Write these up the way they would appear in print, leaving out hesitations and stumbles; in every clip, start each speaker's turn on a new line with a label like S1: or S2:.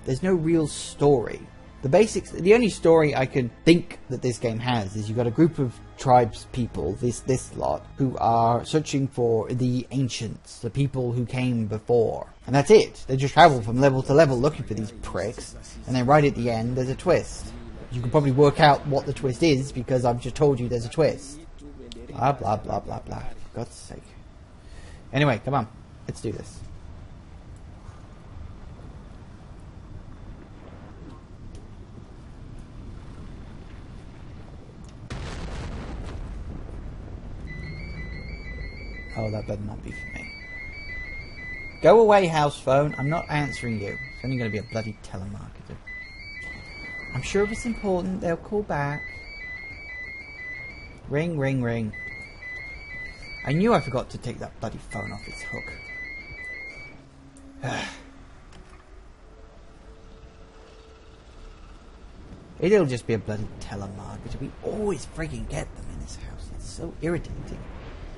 S1: There's no real story. The only story I can think that this game has is you've got a group of tribes people, this lot, who are searching for the ancients, the people who came before. And that's it. They just travel from level to level looking for these pricks, and then right at the end there's a twist. You can probably work out what the twist is because I've just told you there's a twist. Blah blah blah blah blah. For God's sake. Anyway, come on. Let's do this. Oh, that better not be for me. Go away, house phone. I'm not answering you. It's only going to be a bloody telemarketer. I'm sure if it's important, they'll call back. Ring, ring, ring. I knew I forgot to take that bloody phone off its hook. It'll just be a bloody telemarketer. We always frigging get them in this house. It's so irritating.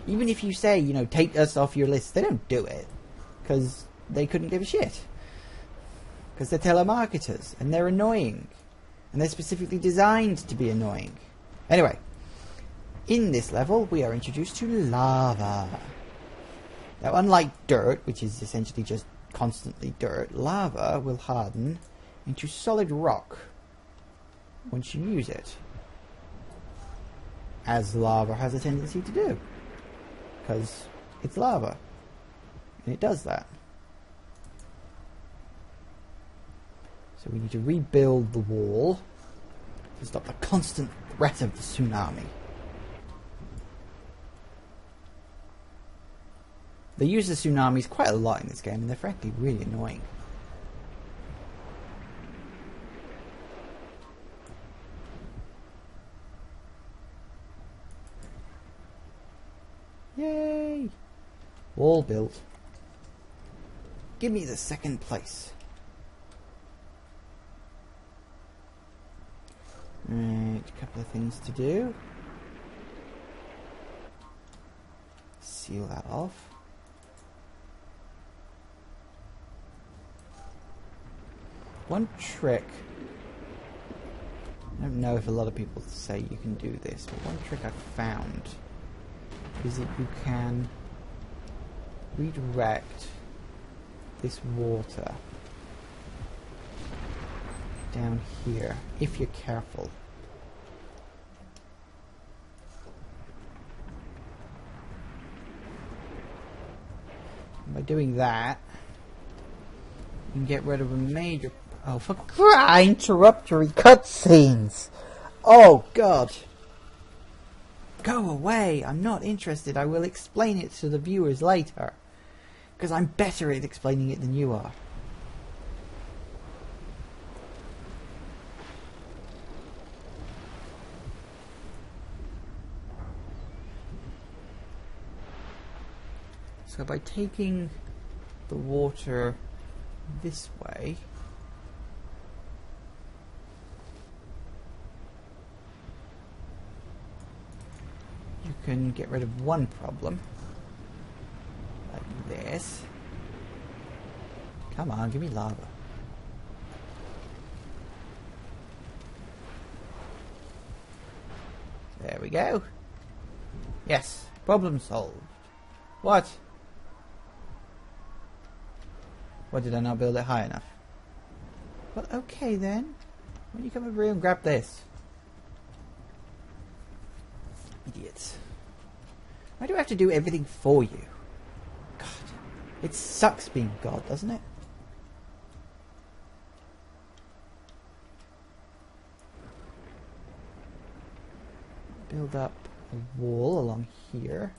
S1: Even if you say, you know, take us off your list, they don't do it. Because they couldn't give a shit. Because they're telemarketers. And they're annoying. And they're specifically designed to be annoying. Anyway. In this level, we are introduced to lava. Now, unlike dirt, which is essentially just constantly dirt, lava will harden into solid rock once you use it. As lava has a tendency to do. Because it's lava. And it does that. So we need to rebuild the wall to stop the constant threat of the tsunami. They use the tsunamis quite a lot in this game, and they're frankly really annoying. Yay! Wall built. Give me the second place. Right, a couple of things to do. Seal that off. One trick, I don't know if a lot of people say you can do this, but one trick I've found is that you can redirect this water down here, if you're careful. And by doing that, you can get rid of a major... Oh, for crying interruptory cutscenes! Oh, God! Go away! I'm not interested. I will explain it to the viewers later. Because I'm better at explaining it than you are. So by taking the water this way, you can get rid of one problem, like this. Come on, give me lava. There we go. Yes, problem solved. What? Why did I not build it high enough? Well, okay then. Why don't you come over here and grab this? Idiots. Why do I have to do everything for you? God. It sucks being God, doesn't it? Build up a wall along here.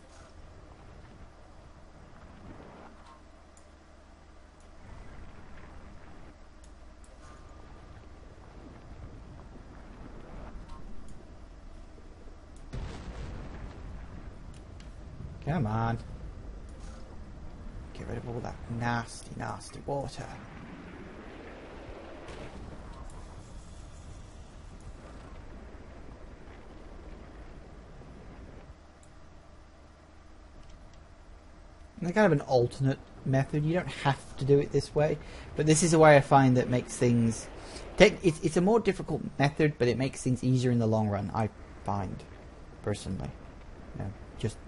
S1: Come on. Get rid of all that nasty, nasty water. kind of an alternate method. You don't have to do it this way, but this is a way I find that makes things... It's a more difficult method, but it makes things easier in the long run, I find, personally. You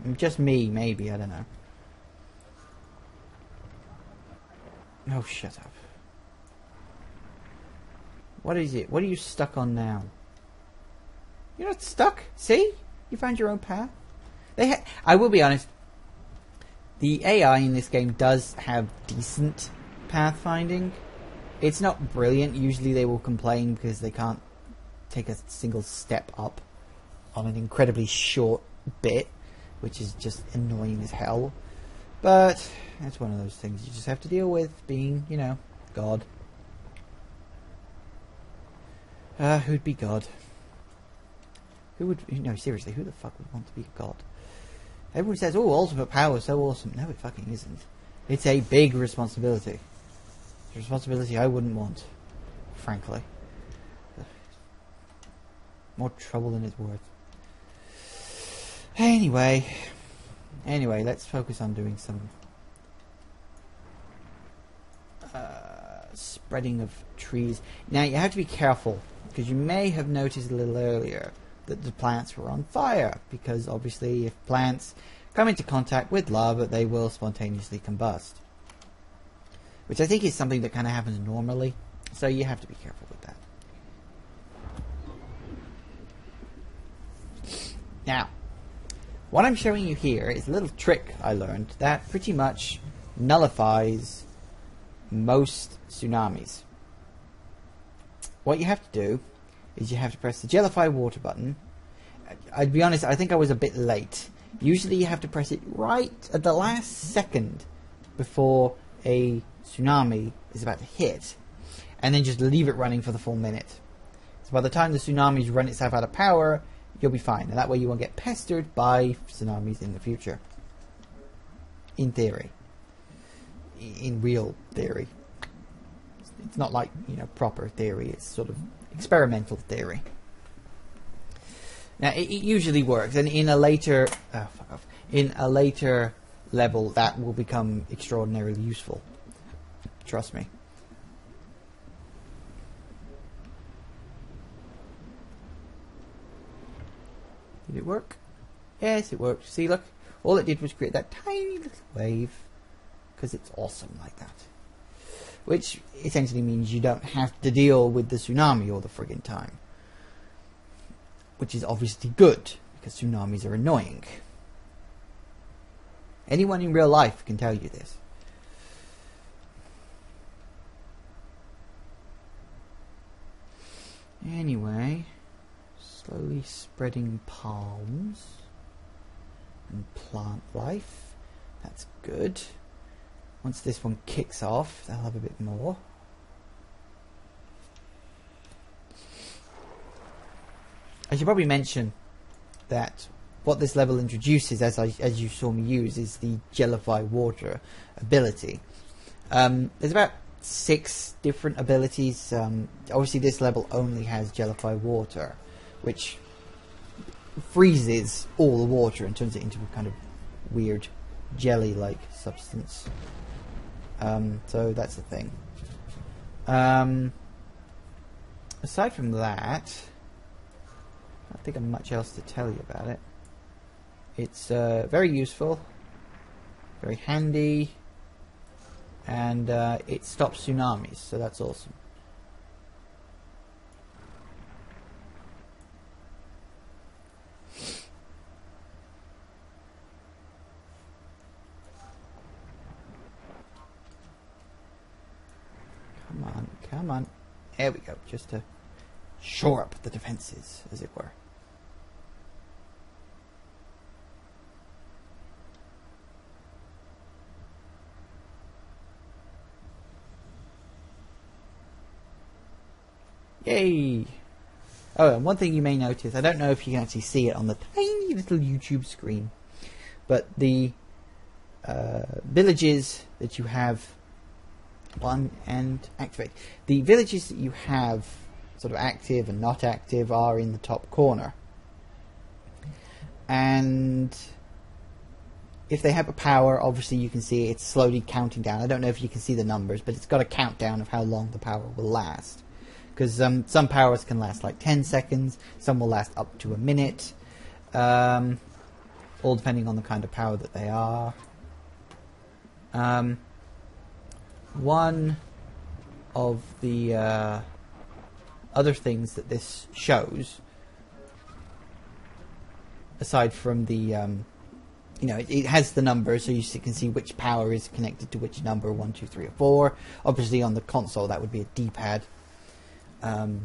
S1: know, just me, maybe, I don't know. Oh, shut up. What is it? What are you stuck on now? You're not stuck. See? You found your own path. I will be honest. The AI in this game does have decent pathfinding. It's not brilliant. Usually they will complain because they can't take a single step up on an incredibly short bit, which is just annoying as hell. But that's one of those things you just have to deal with, being, you know, God. Who'd be God? Who would, you know, seriously, who the fuck would want to be a God? Everyone says, oh, ultimate power, so awesome. No, it fucking isn't. It's a big responsibility. It's a responsibility I wouldn't want, frankly. More trouble than it's worth. Anyway, let's focus on doing some spreading of trees. Now, you have to be careful, because you may have noticed a little earlier that the plants were on fire, because obviously if plants come into contact with lava, they will spontaneously combust. Which I think is something that kind of happens normally, so you have to be careful with that. Now, what I'm showing you here is a little trick I learned that pretty much nullifies most tsunamis. What you have to do is you have to press the Jellify water button. I'd be honest, I think I was a bit late. Usually you have to press it right at the last second before a tsunami is about to hit, and then just leave it running for the full minute. So by the time the tsunami's run itself out of power, you'll be fine, and that way you won't get pestered by tsunamis in the future. In theory. In real theory. It's not like, you know, proper theory, it's sort of experimental theory. Now, it usually works, and in a later level, that will become extraordinarily useful. Trust me. Did it work? Yes, it worked. See, look, all it did was create that tiny little wave, because it's awesome like that. Which essentially means you don't have to deal with the tsunami all the friggin' time. Which is obviously good, because tsunamis are annoying. Anyone in real life can tell you this. Anyway, slowly spreading palms and plant life. That's good. Once this one kicks off, they'll have a bit more. I should probably mention that what this level introduces, as you saw me use, is the Jellify water ability. There's about 6 different abilities. Obviously this level only has Jellify water, which freezes all the water and turns it into a kind of weird jelly-like substance. So that's the thing. Aside from that, I don't think I have much else to tell you about it. It's very useful, very handy, and it stops tsunamis, so that's awesome. Come on. There we go, just to shore up the defenses, as it were. Yay! Oh, and one thing you may notice, I don't know if you can actually see it on the tiny little YouTube screen, but the villages that you have and activate. The villages that you have sort of active and not active are in the top corner. And if they have a power, obviously you can see it's slowly counting down. I don't know if you can see the numbers, but it's got a countdown of how long the power will last. Because some powers can last like 10 seconds, some will last up to a minute, all depending on the kind of power that they are. One of the other things that this shows, aside from the, you know, it has the numbers, so you can see which power is connected to which number, 1, 2, 3, or 4. Obviously on the console that would be a D-pad. The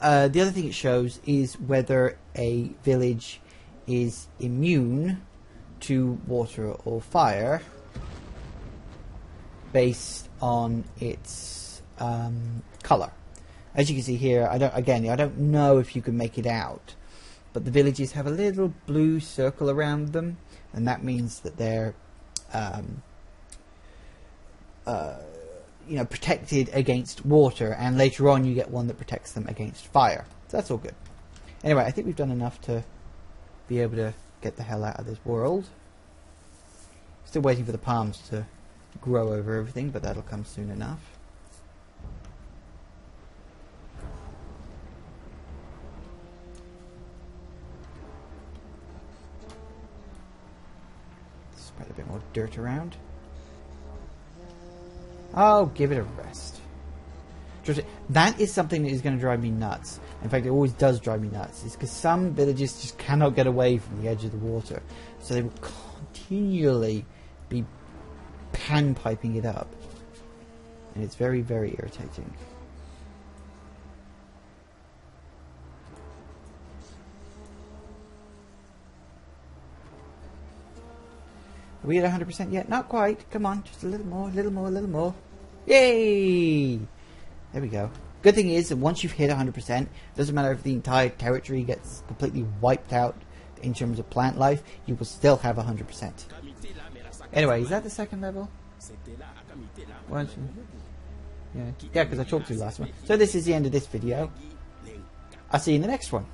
S1: other thing it shows is whether a village is immune to water or fire based on its color. As you can see here, I don't know if you can make it out, but the villages have a little blue circle around them, and that means that they're you know, protected against water, and later on you get one that protects them against fire. So that's all good. Anyway, I think we've done enough to be able to get the hell out of this world. Still waiting for the palms to grow over everything, but that'll come soon enough. Spread a bit more dirt around. Oh, give it a rest. That is something that is going to drive me nuts. In fact, it always does drive me nuts. It's because some villages just cannot get away from the edge of the water. So they will continually be panpiping it up. And it's very, very irritating. Are we at 100% yet? Not quite. Come on, just a little more, little more, little more. Yay! There we go. Good thing is that once you've hit 100%, doesn't matter if the entire territory gets completely wiped out in terms of plant life, you will still have 100%. Anyway, is that the second level? Yeah, because I talked to you last one. So this is the end of this video. I'll see you in the next one.